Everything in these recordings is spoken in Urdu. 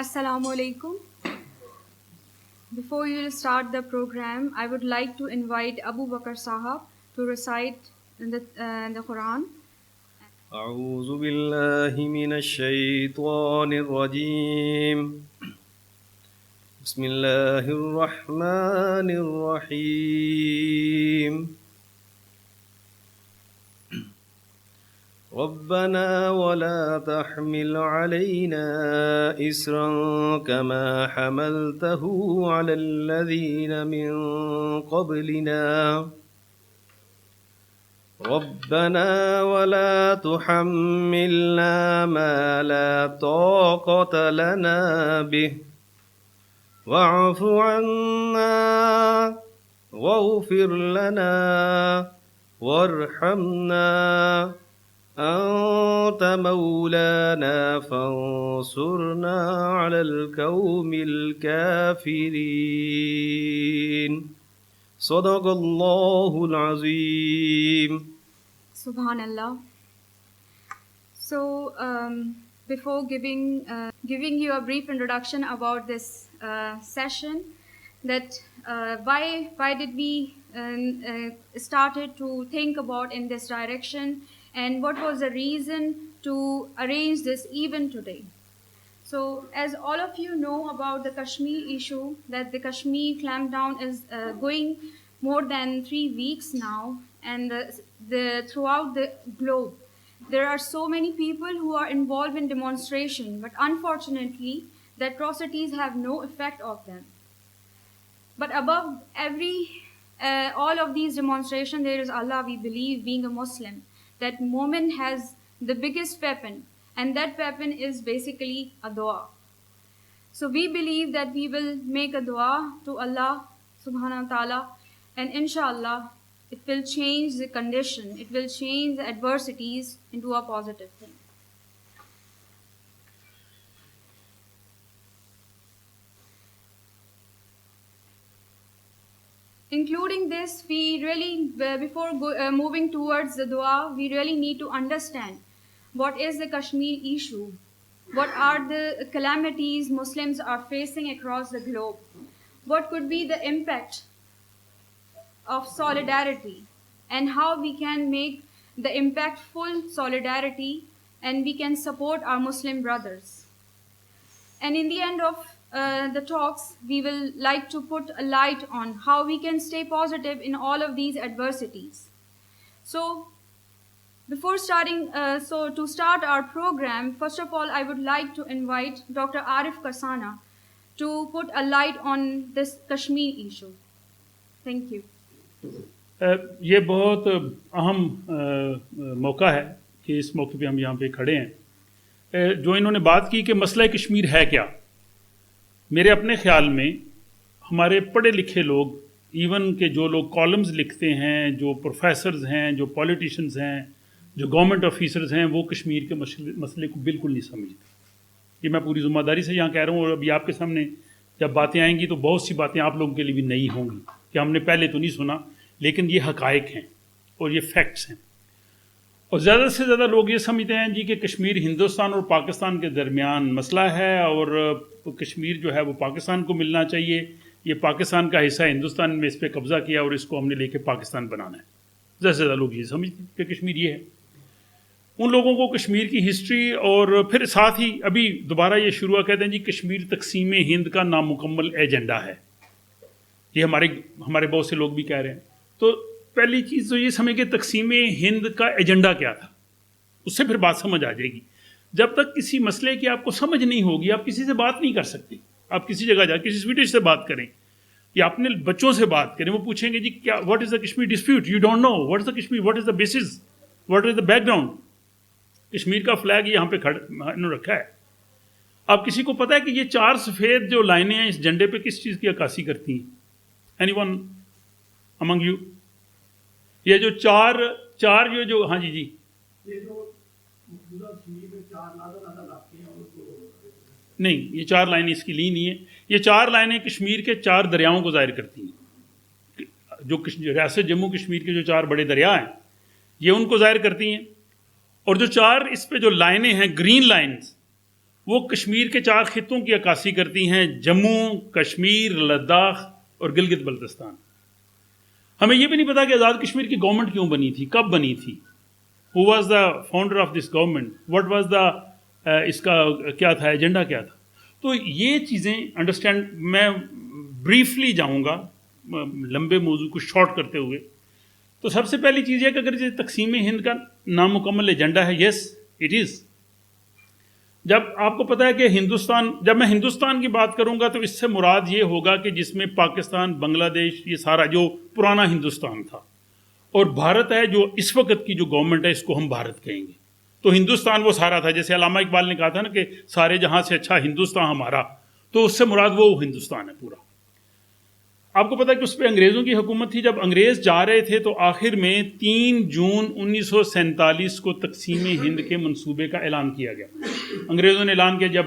Assalamu alaikum. Before you start the program, I would like to invite Abu Bakr Sahab to recite the Quran. أعوذ بالله من الشيطان الرجيم. بسم الله الرحمن الرحيم. ربنا ولا تحمل علينا إسرا كما حملته على الذين من قبلنا ربنا ولا تحملنا ما لا طاقة لنا به واعف عنا واغفر لنا وارحمنا أنت مولانا فانصرنا على القوم الكافرين. صدق الله العظيم. Subhanallah. So, before giving you a brief introduction about this session, that why did we started to think about in this direction, and what was the reason to arrange this event today. So, as all of you know about the Kashmir issue, that the Kashmir clampdown is going more than 3 weeks now, and throughout the globe, there are so many people who are involved in demonstration, but unfortunately, the atrocities have no effect of them. But above all of these demonstrations, there is Allah. We believe, being a Muslim, that Mu'min has the biggest weapon, and that weapon is basically a dua. So we believe that we will make a dua to Allah subhanahu wa ta'ala, and inshallah, it will change the condition, it will change the adversities into a positive thing. Including this, we really, before moving towards the dua, we really need to understand what is the Kashmir issue, what are the calamities Muslims are facing across the globe, what could be the impact of solidarity, and how we can make the impactful solidarity and we can support our Muslim brothers. And in the end of the talks, we will like to put a light on how we can stay positive in all of these adversities. So, before starting, to start our program, first of all, I would like to invite Dr. Arif Kasana to put a light on this Kashmir issue. Thank you. یہ بہت اہم موقع ہے کہ اس موقع پہ ہم یہاں پہ کھڑے ہیں. جو انہوں نے بات کی کہ مسئلہ کشمیر ہے کیا، میرے اپنے خیال میں ہمارے پڑھے لکھے لوگ، ایون کہ جو لوگ کالمز لکھتے ہیں، جو پروفیسرز ہیں، جو پولیٹیشنز ہیں، جو گورنمنٹ آفیسرز ہیں، وہ کشمیر کے مسئلے کو بالکل نہیں سمجھتے. یہ میں پوری ذمہ داری سے یہاں کہہ رہا ہوں، اور ابھی آپ کے سامنے جب باتیں آئیں گی تو بہت سی باتیں آپ لوگوں کے لیے بھی نئی ہوں گی کہ ہم نے پہلے تو نہیں سنا، لیکن یہ حقائق ہیں اور یہ فیکٹس ہیں. اور زیادہ سے زیادہ لوگ یہ سمجھتے ہیں جی کہ کشمیر ہندوستان اور پاکستان کے درمیان مسئلہ ہے، اور کشمیر جو ہے وہ پاکستان کو ملنا چاہیے، یہ پاکستان کا حصہ ہے، ہندوستان میں اس پہ قبضہ کیا اور اس کو ہم نے لے کے پاکستان بنانا ہے. زیادہ سے زیادہ لوگ یہ سمجھتے ہیں کہ کشمیر یہ ہے. ان لوگوں کو کشمیر کی ہسٹری اور پھر ساتھ ہی ابھی دوبارہ یہ شروع کہتے ہیں جی کشمیر تقسیم ہند کا نامکمل ایجنڈا ہے. یہ ہمارے بہت سے لوگ بھی کہہ رہے ہیں. تو پہلی چیز تو یہ سمجھ کہ تقسیم ہند کا ایجنڈا کیا تھا، اس سے پھر بات سمجھ آ جائے گی. جب تک کسی مسئلے کی آپ کو سمجھ نہیں ہوگی، آپ کسی سے بات نہیں کر سکتے. آپ کسی جگہ جا کسی سویڈش سے بات کریں یا اپنے بچوں سے بات کریں، وہ پوچھیں گے جی کیا what is the Kashmir dispute, you don't know what is the Kashmir, what is the basis, what is the background. Kashmir کا فلیگ یہاں پہ انہوں نے رکھا ہے. اب کسی کو پتا ہے کہ یہ 4 سفید جو لائنیں ہیں اس جھنڈے پہ کس چیز کی عکاسی کرتی ہیں؟ Any one among you? یہ جو چار جو ہاں جی نہیں، یہ 4 لائنیں اس کی لی نہیں ہیں. یہ 4 لائنیں کشمیر کے 4 دریاؤں کو ظاہر کرتی ہیں. جو ریاست جموں کشمیر کے جو 4 بڑے دریا ہیں یہ ان کو ظاہر کرتی ہیں. اور جو 4 اس پہ جو لائنیں ہیں گرین لائنز، وہ کشمیر کے 4 خطوں کی عکاسی کرتی ہیں: جموں، کشمیر، لداخ اور گلگت بلتستان۔ ہمیں یہ بھی نہیں پتا کہ آزاد کشمیر کی گورنمنٹ کیوں بنی تھی، کب بنی تھی، who was the founder of this government, what was the اس کا کیا تھا، ایجنڈا کیا تھا۔ تو یہ چیزیں انڈرسٹینڈ، میں بریفلی جاؤں گا لمبے موضوع کو شارٹ کرتے ہوئے۔ تو سب سے پہلی چیز یہ کہ اگر یہ تقسیم ہند کا نامکمل ایجنڈا ہے، یس اٹ از۔ جب آپ کو پتہ ہے کہ ہندوستان، جب میں ہندوستان کی بات کروں گا تو اس سے مراد یہ ہوگا کہ جس میں پاکستان، بنگلہ دیش، یہ سارا جو پرانا ہندوستان تھا، اور بھارت ہے جو اس وقت کی جو گورنمنٹ ہے، اس کو ہم بھارت کہیں گے۔ تو ہندوستان وہ سارا تھا، جیسے علامہ اقبال نے کہا تھا نا کہ سارے جہاں سے اچھا ہندوستان ہمارا، تو اس سے مراد وہ ہندوستان ہے پورا۔ آپ کو پتا ہے کہ اس پہ انگریزوں کی حکومت تھی۔ جب انگریز جا رہے تھے تو آخر میں 3 جون 1947 کو تقسیم ہند کے منصوبے کا اعلان کیا گیا۔ انگریزوں نے اعلان کیا جب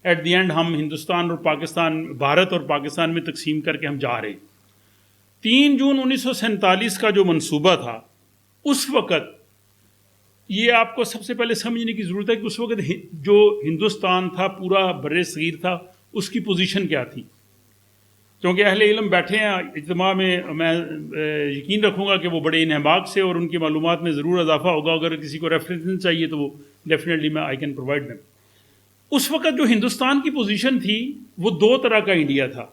ایٹ دی اینڈ ہم ہندوستان اور پاکستان، بھارت اور پاکستان میں تقسیم کر کے ہم جا رہے ہیں۔ 3 جون 1947 کا جو منصوبہ تھا، اس وقت یہ آپ کو سب سے پہلے سمجھنے کی ضرورت ہے کہ اس وقت جو ہندوستان تھا، پورا بر صغیر تھا، اس کی پوزیشن کیا تھی۔ کیونکہ اہل علم بیٹھے ہیں اجتماع میں، میں یقین رکھوں گا کہ وہ بڑے انہماک سے اور ان کی معلومات میں ضرور اضافہ ہوگا۔ اگر کسی کو ریفرنس چاہیے تو وہ ڈیفینیٹلی میں آئی کین پرووائڈ دیم۔ اس وقت جو ہندوستان کی پوزیشن تھی وہ 2 طرح کا انڈیا تھا،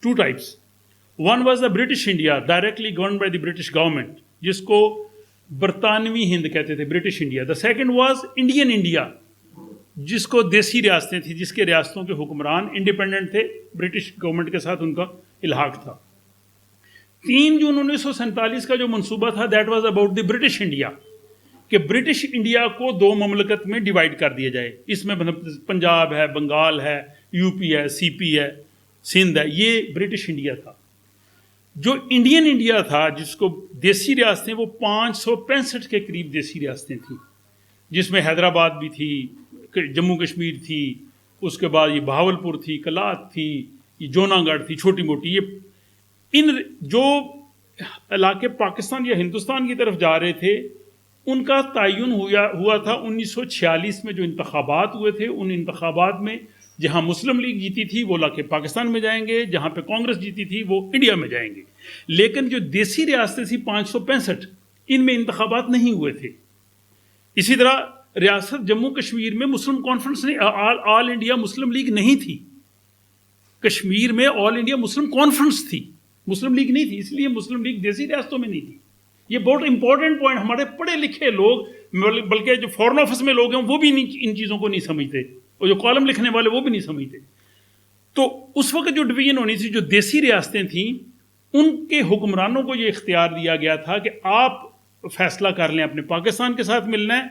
2 types. One was the British India, directly govern by the British government, جس کو برطانوی ہند کہتے تھے، British India. The second was Indian India, جس کو دیسی ریاستیں تھیں، جس کے ریاستوں کے حکمران انڈیپینڈنٹ تھے، برٹش گورنمنٹ کے ساتھ ان کا الحاق تھا۔ 3 جون 1947 کا جو منصوبہ تھا، that was about the British India, کہ برٹش انڈیا کو 2 مملکت میں ڈیوائڈ کر دیا جائے۔ اس میں پنجاب ہے، بنگال ہے، یو پی ہے، سی پی ہے، سندھ ہے، یہ برٹش انڈیا تھا۔ جو انڈین انڈیا تھا، جس کو دیسی ریاستیں، وہ 565 کے قریب دیسی ریاستیں تھیں، جس میں حیدرآباد بھی تھی، جموں کشمیر تھی، اس کے بعد یہ بہاولپور تھی، کلات تھی، یہ جوناگڑھ تھی، چھوٹی موٹی۔ یہ ان جو علاقے پاکستان یا ہندوستان کی طرف جا رہے تھے، ان کا تعین ہوا تھا 1946 میں جو انتخابات ہوئے تھے۔ ان انتخابات میں جہاں مسلم لیگ جیتی تھی وہ علاقے پاکستان میں جائیں گے، جہاں پہ کانگریس جیتی تھی وہ انڈیا میں جائیں گے۔ لیکن جو دیسی ریاستیں تھیں 565، ان میں انتخابات نہیں ہوئے تھے۔ اسی طرح ریاست جموں کشمیر میں مسلم کانفرنس نہیں، آل انڈیا مسلم لیگ نہیں تھی۔ کشمیر میں آل انڈیا مسلم کانفرنس تھی، مسلم لیگ نہیں تھی، اس لیے مسلم لیگ دیسی ریاستوں میں نہیں تھی۔ یہ بہت امپورٹنٹ پوائنٹ، ہمارے پڑھے لکھے لوگ، بلکہ جو فارن آفس میں لوگ ہیں وہ بھی ان چیزوں کو نہیں سمجھتے، اور جو کالم لکھنے والے وہ بھی نہیں سمجھتے۔ تو اس وقت جو ڈویژن ہونی تھی، جو دیسی ریاستیں تھیں، ان کے حکمرانوں کو یہ اختیار دیا گیا تھا کہ آپ فیصلہ کر لیں اپنے پاکستان کے ساتھ ملنا ہے،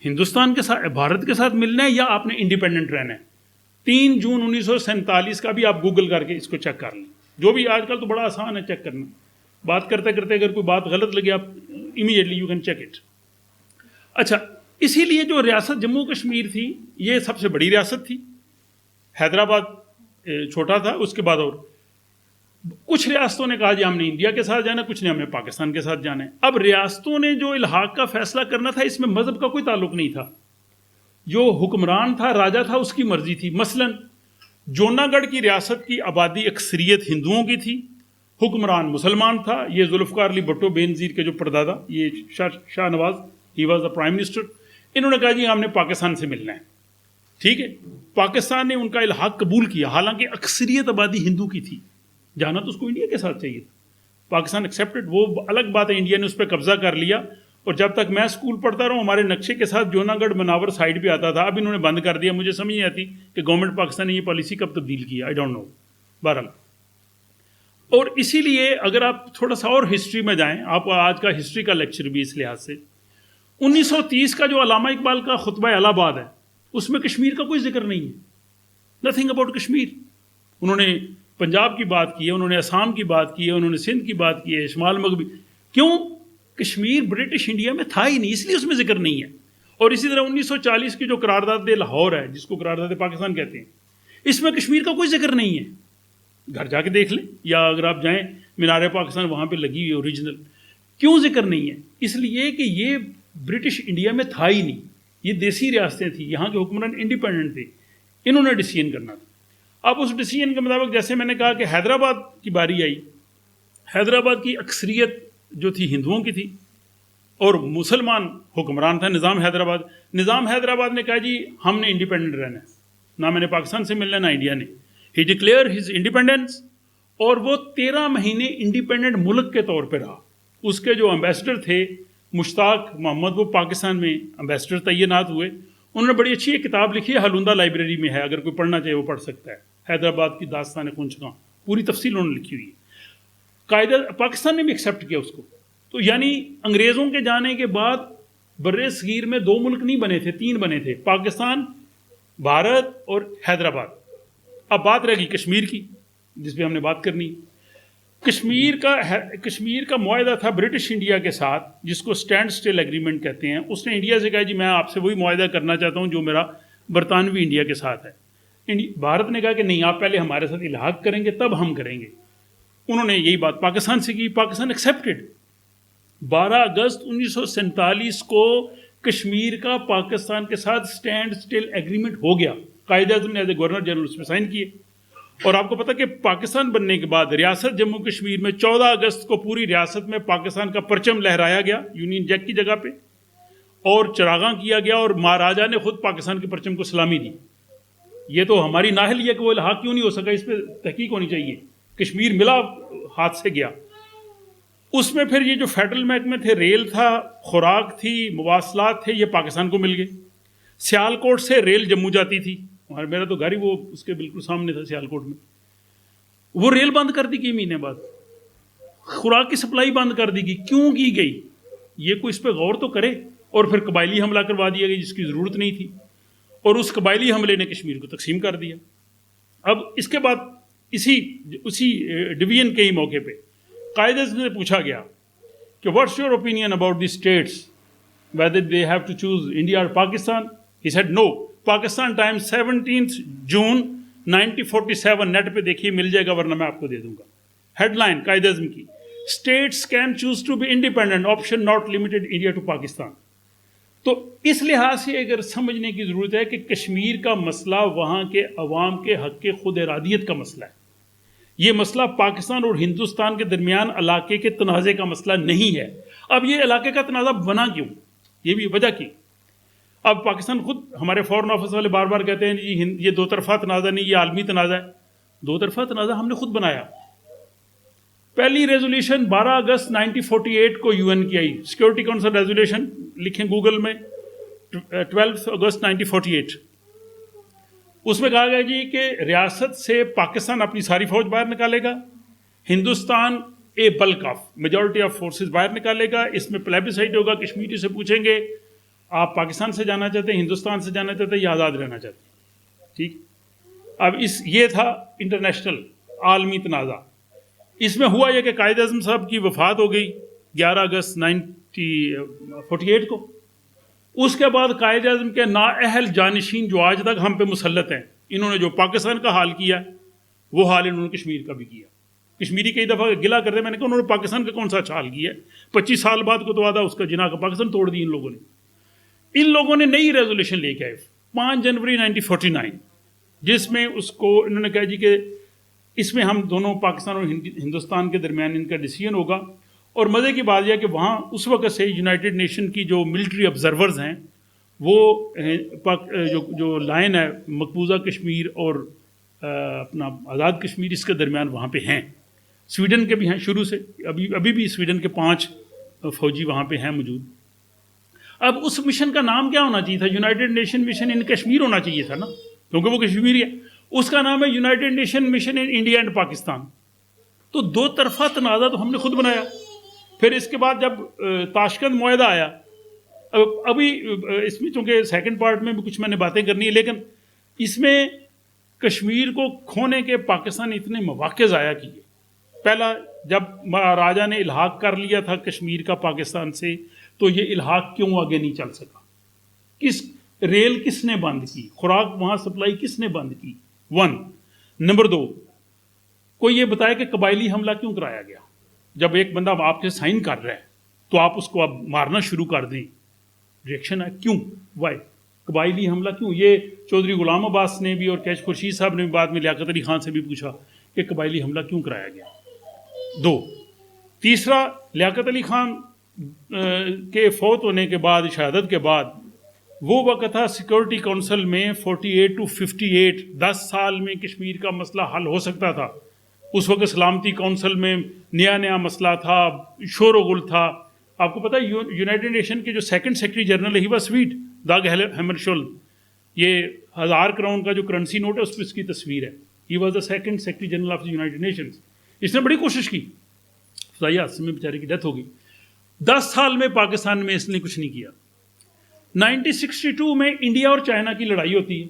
ہندوستان کے ساتھ، بھارت کے ساتھ ملنا ہے، یا آپ نے انڈیپینڈنٹ رہنا ہے۔ 3 جون 1947 کا بھی آپ گوگل کر کے اس کو چیک کر لیں، جو بھی آج کل تو بڑا آسان ہے چیک کرنا۔ بات کرتے کرتے اگر کوئی بات غلط لگے، آپ immediately you can check it. اچھا، اسی لیے جو ریاست جموں کشمیر تھی، یہ سب سے بڑی ریاست تھی۔ حیدرآباد چھوٹا تھا، اس کے بعد اور کچھ ریاستوں نے کہا جی ہم نے انڈیا کے ساتھ جانا ہے، کچھ نے ہمیں پاکستان کے ساتھ جانا ہے۔ اب ریاستوں نے جو الحاق کا فیصلہ کرنا تھا، اس میں مذہب کا کوئی تعلق نہیں تھا۔ جو حکمران تھا، راجا تھا، اس کی مرضی تھی۔ مثلا جوناگڑھ کی ریاست کی آبادی اکثریت ہندوؤں کی تھی، حکمران مسلمان تھا۔ یہ ذوالفقار علی بھٹو بے نظیر کے جو پردادا، یہ Shah Nawaz, he was the prime minister, انہوں نے کہا جی ہم نے پاکستان سے ملنا ہے، ٹھیک ہے۔ پاکستان نے ان کا الحاق قبول کیا، حالانکہ اکثریت آبادی ہندو کی تھی، جانا تو اس کو انڈیا کے ساتھ چاہیے تھا۔ پاکستان ایکسیپٹڈ، وہ الگ بات ہے، انڈیا نے اس پہ قبضہ کر لیا۔ اور جب تک میں اسکول پڑھتا رہا ہوں، ہمارے نقشے کے ساتھ جوناگڑھ مناور سائڈ پہ آتا تھا، اب انہوں نے بند کر دیا۔ مجھے سمجھ نہیں آتی کہ گورنمنٹ پاکستان نے یہ پالیسی کب تبدیل کی، آئی ڈونٹ نو، بہرحال۔ اور اسی لیے اگر آپ تھوڑا سا اور ہسٹری میں جائیں، آپ آج کا ہسٹری کا لیکچر بھی اس لحاظ سے، 1930 کا جو علامہ اقبال کا خطبہ الہ آباد ہے، اس میں کشمیر کا کوئی ذکر نہیں ہے، نتھنگ اباؤٹ کشمیر۔ انہوں نے پنجاب کی بات کی ہے، انہوں نے آسام کی بات کی ہے، انہوں نے سندھ کی بات کی ہے، شمال مغربی۔ کیوں؟ کشمیر برٹش انڈیا میں تھا ہی نہیں، اس لیے اس میں ذکر نہیں ہے۔ اور اسی طرح 1940 کی جو قرارداد لاہور ہے، جس کو قرارداد پاکستان کہتے ہیں، اس میں کشمیر کا کوئی ذکر نہیں ہے۔ گھر جا کے دیکھ لیں، یا اگر آپ جائیں مینار پاکستان، وہاں پہ لگی ہوئی اوریجنل۔ کیوں ذکر نہیں ہے؟ اس لیے کہ یہ برٹش انڈیا میں تھا ہی نہیں، یہ دیسی ریاستیں تھیں، یہاں کے حکمران انڈیپینڈنٹ تھے۔ انہوں نے ڈیسیژن کرنا تھا۔ اب اس ڈیسیژن کے مطابق جیسے میں نے کہا کہ حیدرآباد کی باری آئی، حیدرآباد کی اکثریت جو تھی ہندوؤں کی تھی اور مسلمان حکمران تھا نظام حیدرآباد۔ نظام حیدرآباد نے کہا جی ہم نے انڈیپینڈنٹ رہنا ہے، نہ میں نے پاکستان سے ملنا نہ انڈیا نے۔ ہی ڈکلیئر ہز انڈیپینڈنس، اور وہ 13 مہینے انڈیپینڈنٹ ملک کے طور پہ رہا۔ اس کے جو امبیسڈر تھے مشتاق محمد، وہ پاکستان میں امبیسڈر تعینات ہوئے۔ انہوں نے بڑی اچھی ایک کتاب لکھی ہے، ہلوندہ لائبریری میں ہے، اگر کوئی پڑھنا چاہے وہ پڑھ سکتا ہے، حیدرآباد کی داستان خنچگاں، پوری تفصیل انہوں نے لکھی ہوئی ہے۔ قاعدہ پاکستان نے بھی ایکسیپٹ کیا اس کو۔ تو یعنی انگریزوں کے جانے کے بعد بر صغیر میں 2 ملک نہیں بنے تھے، 3 بنے تھے، پاکستان، بھارت اور حیدرآباد۔ اب بات رہ گئی کشمیر کی، جس پہ ہم نے بات کرنی۔ کشمیر کا معاہدہ تھا برٹش انڈیا کے ساتھ، جس کو اسٹینڈ اسٹل ایگریمنٹ کہتے ہیں۔ اس نے انڈیا سے کہا جی میں آپ سے وہی معاہدہ کرنا چاہتا ہوں جو میرا برطانوی انڈیا کے ساتھ ہے۔ بھارت نے کہا کہ نہیں، آپ پہلے ہمارے ساتھ الحاق کریں گے تب ہم کریں گے۔ انہوں نے یہی بات پاکستان سے کی، پاکستان ایکسیپٹڈ۔ 12 اگست 1947 کو کشمیر کا پاکستان کے ساتھ اسٹینڈ اسٹل ایگریمنٹ ہو گیا۔ قائد اعظم نے ایز اے گورنر جنرل اس پہ سائن کیے۔ اور آپ کو پتہ کہ پاکستان بننے کے بعد ریاست جموں کشمیر میں 14 اگست کو پوری ریاست میں پاکستان کا پرچم لہرایا گیا یونین جیک کی جگہ پہ، اور چراغاں کیا گیا، اور مہاراجا نے خود پاکستان کے پرچم کو سلامی دی۔ یہ تو ہماری نااہلی ہے کہ وہ الحاق کیوں نہیں ہو سکا، اس پہ تحقیق ہونی چاہیے۔ کشمیر ملا، ہاتھ سے گیا۔ اس میں پھر یہ جو فیڈرل محکمے تھے، ریل تھا، خوراک تھی، مواصلات تھے، یہ پاکستان کو مل گئے۔ سیالکوٹ سے ریل جموں جاتی تھی، میرا تو گھر ہی وہ اس کے بالکل سامنے تھا سیالکوٹ میں، وہ ریل بند کر دی گئی مہینے بعد۔ خوراک کی سپلائی بند کر دی گئی۔ کیوں کی گئی؟ یہ کوئی اس پہ غور تو کرے۔ اور پھر قبائلی حملہ کروا دیا گیا جس کی ضرورت نہیں تھی، اور اس قبائلی حملے نے کشمیر کو تقسیم کر دیا۔ اب اس کے بعد اسی ڈویژن کے ہی موقع پہ قائد اعظم سے پوچھا گیا کہ what's your opinion about the states whether they have to choose India or Pakistan? He said no. Pakistan time 17 June 1947 net پہ دیکھیے، مل جائے گا، ورنہ میں آپ کو دے دوں گا۔ ہیڈ لائن قائد اعظم کی، states can choose to be independent, option not limited India to Pakistan. تو اس لحاظ سے اگر سمجھنے کی ضرورت ہے کہ کشمیر کا مسئلہ وہاں کے عوام کے حق کے خود ارادیت کا مسئلہ ہے۔ یہ مسئلہ پاکستان اور ہندوستان کے درمیان علاقے کے تنازع کا مسئلہ نہیں ہے۔ اب یہ علاقے کا تنازع بنا کیوں؟ یہ بھی وجہ کی۔ اب پاکستان خود، ہمارے فورن آفس والے بار بار کہتے ہیں جی یہ 2 طرفہ تنازع نہیں، یہ عالمی تنازع ہے۔ 2 طرفہ تنازع ہم نے خود بنایا۔ پہلی ریزولوشن 12 اگست 1948 کو UN کی آئی، سیکورٹی کونسل ریزولوشن، لکھیں گوگل میں، 12 اگست 1948۔ اس میں کہا گیا جی کہ ریاست سے پاکستان اپنی ساری فوج باہر نکالے گا، Hindustan a bulk of majority of forces باہر نکالے گا، اس میں پلیبیسائٹ ہوگا، کشمیری سے پوچھیں گے آپ پاکستان سے جانا چاہتے ہیں، ہندوستان سے جانا چاہتے ہیں یا آزاد رہنا چاہتے ہیں، ٹھیک۔ اب یہ تھا انٹرنیشنل عالمی تنازع۔ اس میں ہوا یہ کہ قائد اعظم صاحب کی وفات ہو گئی 11 اگست 1948 کو۔ اس کے بعد قائد اعظم کے نااہل جانشین جو آج تک ہم پہ مسلط ہیں، انہوں نے جو پاکستان کا حال کیا وہ حال انہوں نے کشمیر کا بھی کیا۔ کشمیری کئی دفعہ گلا کرتے، میں نے کہا انہوں نے پاکستان کا کون سا اچھا حال کیا ہے؟ 25 سال بعد کو تو آدھا اس کا جناح کا پاکستان توڑ دی ان لوگوں نے۔ ان لوگوں نے نئی ریزولوشن لے کے آئے 5 جنوری 1949، جس میں اس کو انہوں نے کہا جی کہ اس میں ہم دونوں پاکستان اور ہندوستان کے درمیان ان کا ڈیسیژن ہوگا۔ اور مزے کی بات یہ ہے کہ وہاں اس وقت سے یونائٹڈ نیشن کی جو ملٹری آبزرورز ہیں وہ جو لائن ہے مقبوضہ کشمیر اور اپنا آزاد کشمیر، اس کے درمیان وہاں پہ ہیں۔ سویڈن کے بھی ہیں شروع سے، ابھی بھی سویڈن کے 5 فوجی وہاں پہ ہیں موجود۔ اب اس مشن کا نام کیا ہونا چاہیے تھا؟ یونائٹڈ نیشن مشن ان کشمیر ہونا چاہیے تھا نا، کیونکہ وہ کشمیری ہے۔ اس کا نام ہے United nation mission in India and Pakistan. تو 2 طرفہ تنازع تو ہم نے خود بنایا۔ پھر اس کے بعد جب تاشکند معاہدہ آیا، ابھی اس میں چونکہ سیکنڈ پارٹ میں بھی کچھ میں نے باتیں کرنی ہے، لیکن اس میں کشمیر کو کھونے کے پاکستان نے اتنے مواقع ضائع کیے۔ پہلا جب مہاراجا نے الحاق کر لیا تھا کشمیر کا پاکستان سے، تو یہ الحاق کیوں آگے نہیں چل سکا؟ ریل کس نے بند کی؟ خوراک وہاں سپلائی کس نے بند کی؟ 1 نمبر 2، کوئی یہ بتائے کہ قبائلی حملہ کیوں کرایا گیا؟ جب ایک بندہ آپ سے سائن کر رہا ہے تو آپ اس کو اب مارنا شروع کر دیں، ریئیکشن ہے کیوں؟ وائی؟ قبائلی حملہ کیوں؟ یہ چودھری غلام عباس نے بھی اور کیچ خورشید صاحب نے بھی بعد میں لیاقت علی خان سے بھی پوچھا کہ قبائلی حملہ کیوں کرایا گیا. 2. تیسرا، لیاقت علی خان کے فوت ہونے کے بعد، شہادت کے بعد، وہ وقت تھا سیکورٹی کونسل میں 48 to 58، 10 سال میں کشمیر کا مسئلہ حل ہو سکتا تھا. اس وقت سلامتی کونسل میں نیا مسئلہ تھا، شور و غل تھا. آپ کو پتہ ہے یونائٹڈ نیشن کے جو سیکنڈ سیکرٹری جنرل ہے، ہی واز سویٹ، داگ ہیمرشولد. یہ 1000 کراؤن کا جو کرنسی نوٹ ہے اس پہ اس کی تصویر ہے. He was the second secretary general of the United Nations. اس نے بڑی کوشش کی، فضائی حادثے میں بیچارے کی ڈیتھ ہو گئی. 10 سال میں پاکستان میں اس نے کچھ نہیں کیا. 1962 میں انڈیا اور چائنا کی لڑائی ہوتی ہے،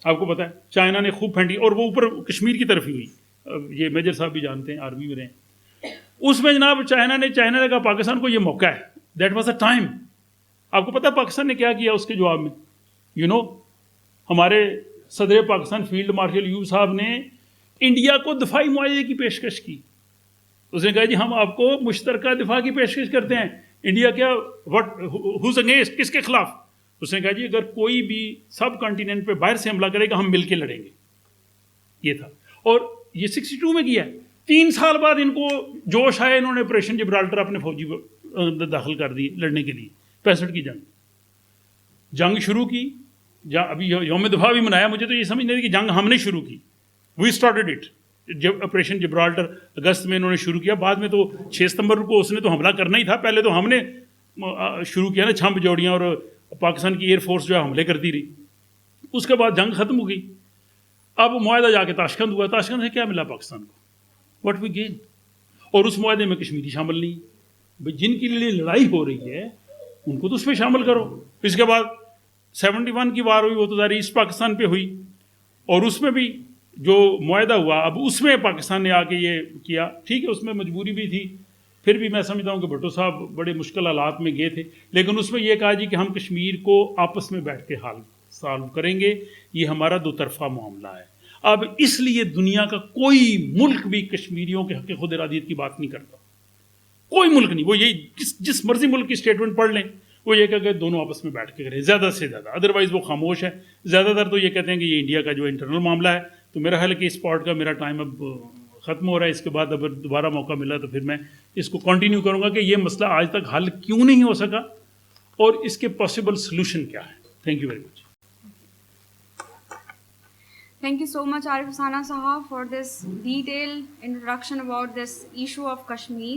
آپ کو پتہ ہے. چائنا نے خوب پھینٹی، اور وہ اوپر کشمیر کی طرف ہی ہوئی. یہ میجر صاحب بھی جانتے ہیں، آرمی میں رہے ہیں. اس میں جناب چائنا نے کہا پاکستان کو یہ موقع ہے. That was a time. آپ کو پتہ ہے پاکستان نے کیا کیا اس کے جواب میں؟ ہمارے صدر پاکستان فیلڈ مارشل ایوب صاحب نے انڈیا کو دفاعی معاہدے کی پیشکش کی. اس نے کہا جی ہم آپ کو مشترکہ دفاع کی پیشکش کرتے ہیں. انڈیا کیا ہوز اگینسٹ، کس کے خلاف؟ اس نے کہا جی اگر کوئی بھی سب کانٹیننٹ پہ باہر سے حملہ کرے گا ہم مل کے لڑیں گے. یہ تھا، اور یہ 62 میں کیا ہے. 3 سال بعد ان کو جوش آیا، انہوں نے آپریشن جبرالٹر اپنے فوجی داخل کر دی لڑنے کے لیے. 65 کی جنگ شروع کی. ابھی یوم دفاع بھی منایا. مجھے تو یہ سمجھ نہیں تھی کہ جنگ ہم نے شروع کی. We started it. جب آپریشن جبرالٹر اگست میں انہوں نے شروع کیا، بعد میں تو 6 ستمبر کو اس نے تو حملہ کرنا ہی تھا. پہلے تو ہم نے شروع کیا نا، چھمب جوڑیاں، اور پاکستان کی ایئر فورس جو ہے حملے کرتی رہی. اس کے بعد جنگ ختم ہو گئی. اب معاہدہ جا کے تاشکند ہوا. تاشکند سے کیا ملا پاکستان کو؟ What we gain. اور اس معاہدے میں کشمیری شامل نہیں. بھائی جن کے لیے لڑائی ہو رہی ہے ان کو تو اس میں شامل کرو. اس کے بعد 71 کی وار ہوئی، وہ تو ظاہر ایسٹ پاکستان پہ ہوئی، اور اس میں بھی جو معاہدہ ہوا اب اس میں پاکستان نے آ کے یہ کیا. ٹھیک ہے، اس میں مجبوری بھی تھی. پھر بھی میں سمجھتا ہوں کہ بھٹو صاحب بڑے مشکل حالات میں گئے تھے، لیکن اس میں یہ کہا جی کہ ہم کشمیر کو آپس میں بیٹھ کے حل سالو کریں گے. یہ ہمارا 2 طرفہ معاملہ ہے. اب اس لیے دنیا کا کوئی ملک بھی کشمیریوں کے حق خود ارادیت کی بات نہیں کرتا. کوئی ملک نہیں. وہ یہ جس مرضی ملک کی اسٹیٹمنٹ پڑھ لیں، وہ یہ کہ دونوں آپس میں بیٹھ کے کریں زیادہ سے زیادہ. ادروائز وہ خاموش ہے. زیادہ تر تو یہ کہتے ہیں کہ یہ انڈیا کا جو انٹرنل معاملہ ہے. تو میرا خیال ہے کہ اس پارٹ کا میرا ٹائم اب ختم ہو رہا ہے. اس کے بعد اگر دوبارہ موقع ملا تو پھر میں اس کو کنٹینیو کروں گا کہ یہ مسئلہ آج تک حل کیوں نہیں ہو سکا اور اس کے پاسبل سلوشن کیا ہے. Thank you very much. Thank you so much, Arif Hussaina Sahab, for this detailed introduction about this issue of Kashmir.